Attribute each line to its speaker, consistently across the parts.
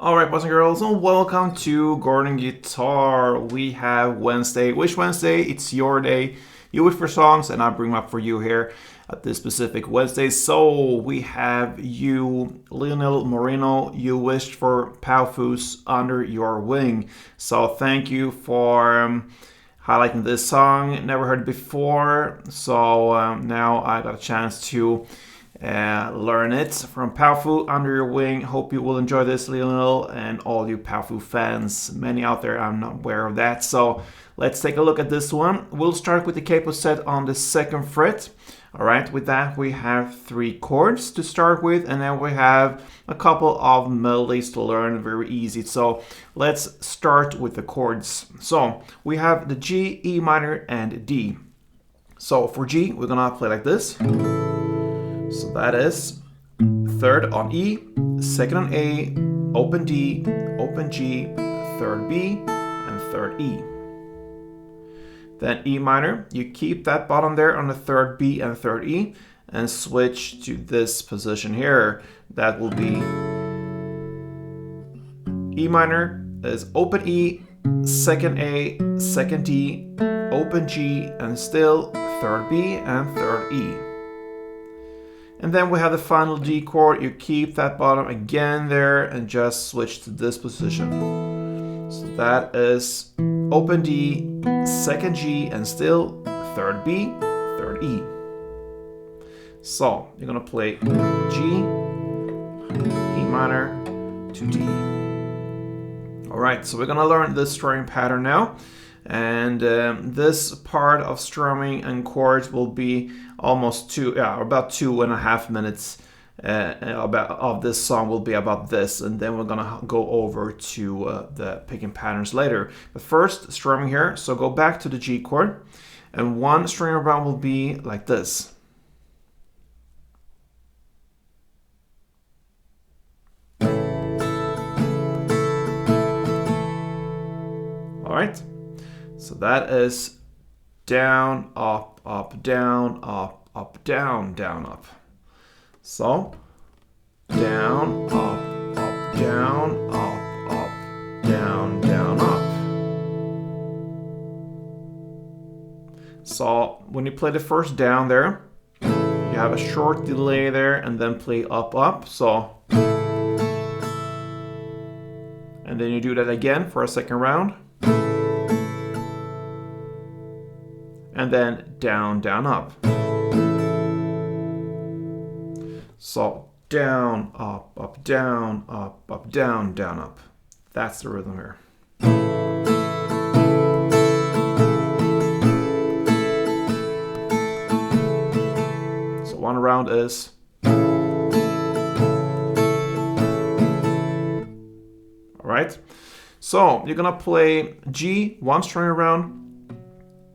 Speaker 1: Alright, boys and girls, and welcome to Gordon Guitar. We have Wednesday, Wish Wednesday. It's your day. You wish for songs, and I bring them up for you here at this specific Wednesday. So we have you, Lionel Moreno. You wished for POWFU's Under Your Wing. So thank you for highlighting this song. Never heard it before, so now I got a chance to learn it from POWFU, Under Your Wing. Hope you will enjoy this, Lionel, and all you POWFU fans. Many out there, I'm not aware of that. So let's take a look at this one. We'll start with the capo set on the 2nd fret. All right, with that we have 3 chords to start with, and then we have a couple of melodies to learn, very easy. So let's start with the chords. So we have the G, E minor, and D. So for G, we're gonna play like this. So that is 3rd on E, 2nd on A, open D, open G, 3rd B, and 3rd E. Then E minor, you keep that bottom there on the 3rd B and 3rd E, and switch to this position here. That will be E minor is open E, 2nd A, 2nd D, open G, and still 3rd B and 3rd E. And then we have the final D chord. You keep that bottom again there and just switch to this position. So that is open D, 2nd G, and still 3rd B, 3rd E. So you're gonna play G, E minor to D. All right, so we're gonna learn this strumming pattern now. And this part of strumming and chords will be almost about 2.5 minutes of this song will be about this, and then we're gonna go over to the picking patterns later. But first, strumming here. So go back to the G chord, and one string around will be like this. All right. So that is down, up, up, down, up, up, down, down, up. So down, up, up, down, up, up, down, down, up. So when you play the first down there, you have a short delay there, and then play up, up. So, and then you do that again for a second round. And then down, down, up. So down, up, down, up, down, down, up. That's the rhythm here. So one round is. All right. So you're gonna play G, 1 string around,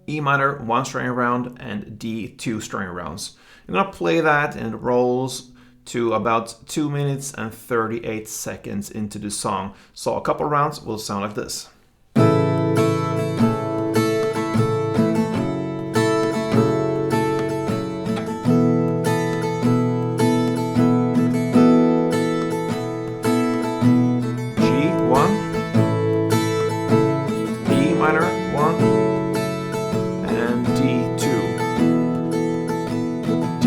Speaker 1: E minor, 1 string around, and D, 2 string rounds. You're gonna play that, and it rolls to about 2 minutes and 38 seconds into the song. So a couple rounds will sound like this. G1, E minor 1, and D2, D.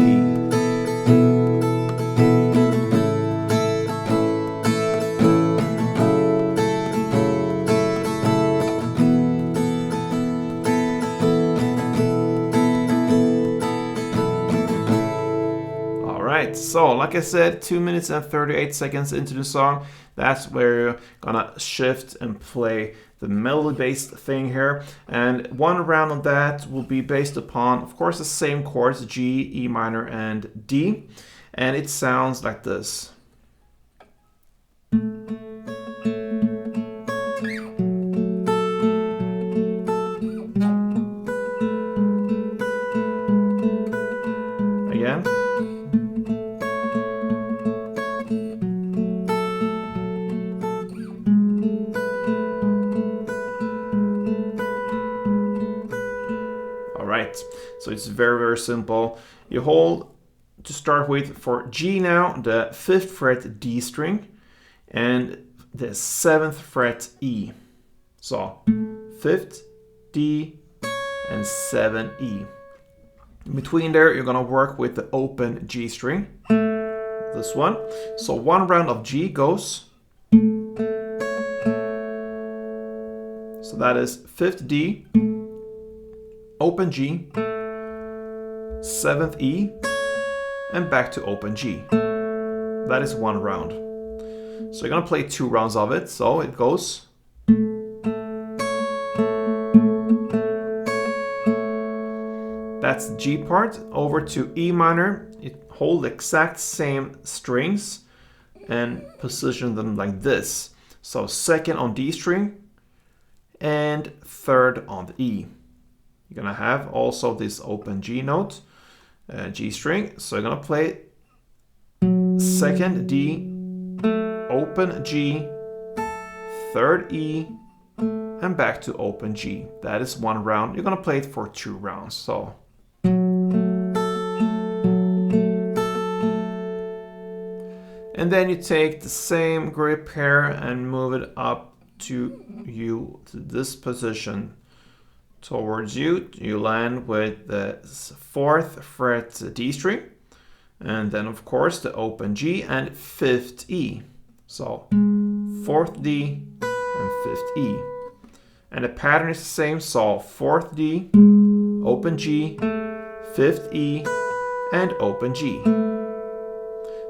Speaker 1: All right, so like I said, 2 minutes and 38 seconds into the song, that's where you're gonna shift and play the melody-based thing here. And one round of that will be based upon, of course, the same chords, G, E minor, and D. And it sounds like this. Again. Right, so it's very, very simple. You hold to start with for G now, the 5th fret D string, and the 7th fret E. So 5th, D, and 7 E. In between there, you're gonna work with the open G string, this one. So one round of G goes. So that is 5th D, open G, 7th E, and back to open G. That is one round. So you're gonna play 2 rounds of it. So it goes. That's the G part, over to E minor. It hold the exact same strings and position them like this. So 2nd on D string and 3rd on the E. You're gonna have also this open G note, G string. So you're gonna play 2nd D, open G, 3rd E, and back to open G. That is one round. You're gonna play it for 2 rounds. So and then you take the same grip here and move it up to this position towards you. You land with the 4th fret D string, and then of course the open G and 5th E. So 4th D and 5th E. And the pattern is the same, so 4th D, open G, 5th E, and open G.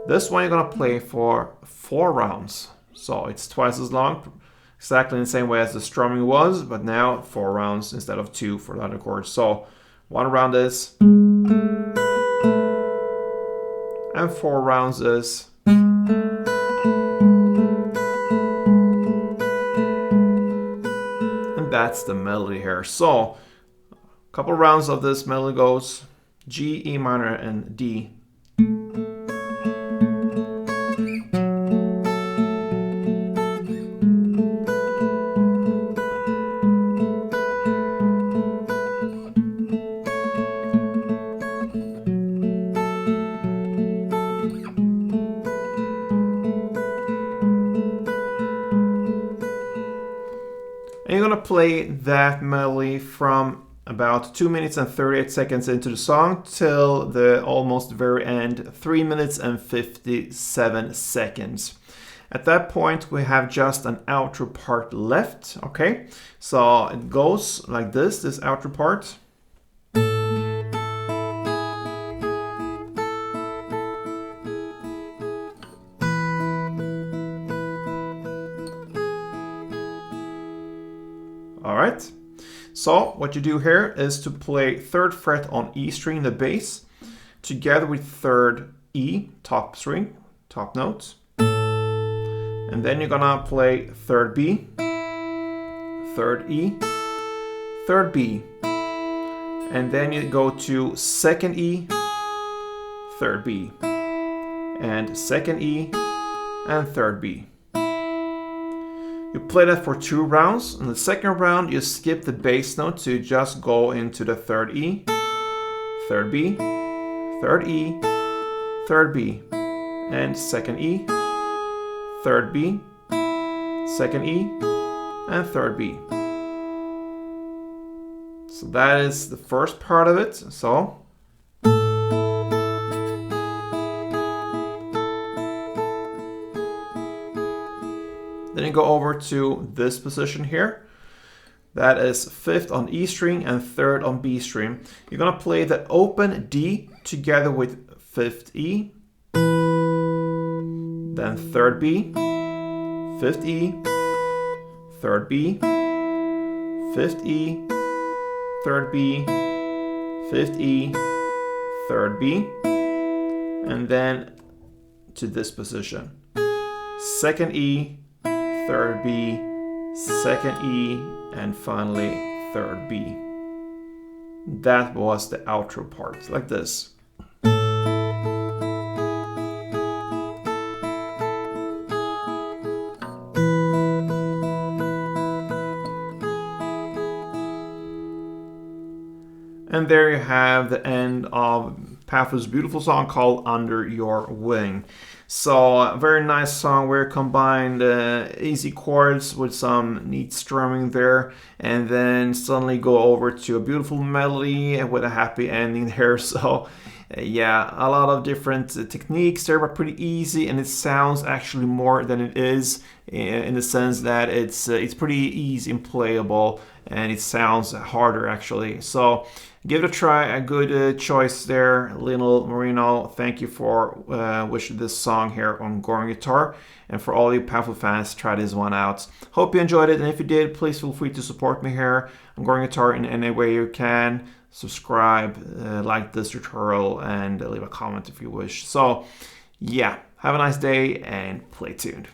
Speaker 1: This one you're gonna play for 4 rounds. So it's twice as long, exactly in the same way as the strumming was, but now 4 rounds instead of 2 for the other chords. So 1 round is, and 4 rounds is, and that's the melody here. So a couple rounds of this melody goes G, E minor, and D. And you're gonna play that melody from about 2 minutes and 38 seconds into the song till the almost very end, 3 minutes and 57 seconds. At that point, we have just an outro part left, okay? So it goes like this outro part. All right. So what you do here is to play 3rd fret on E string, the bass, together with 3rd E, top string, top notes. And then you're gonna play 3rd B, 3rd E, 3rd B. And then you go to 2nd E, 3rd B, and 2nd E, and 3rd B. You play that for 2 rounds. In the 2nd round, you skip the bass note to just go into the 3rd E, 3rd B, 3rd E, 3rd B, and 2nd E, 3rd B, 2nd E, and 3rd B. So that is the first part of it. So then you go over to this position here. That is 5th on E string and 3rd on B string. You're gonna play the open D together with 5th E, then 3rd B, 5th E, 3rd B, 5th E, 3rd B, 5th E, 3rd B, and then to this position. 2nd E, 3rd B, 2nd E, and finally 3rd B. That was the outro part, like this. And there you have the end of POWFU's beautiful song called Under Your Wing. So, a very nice song where it combined easy chords with some neat strumming there, and then suddenly go over to a beautiful melody with a happy ending there. So, yeah, a lot of different techniques there, but pretty easy, and it sounds actually more than it is in the sense that it's pretty easy and playable, and it sounds harder actually. So give it a try, a good choice there, Lionel Marino. Thank you for wishing this song here on Goring Guitar, and for all you POWFU fans, try this one out. Hope you enjoyed it, and if you did, please feel free to support me here on Goring Guitar in any way you can. Subscribe, like this tutorial, and leave a comment if you wish. So yeah, have a nice day and play tuned.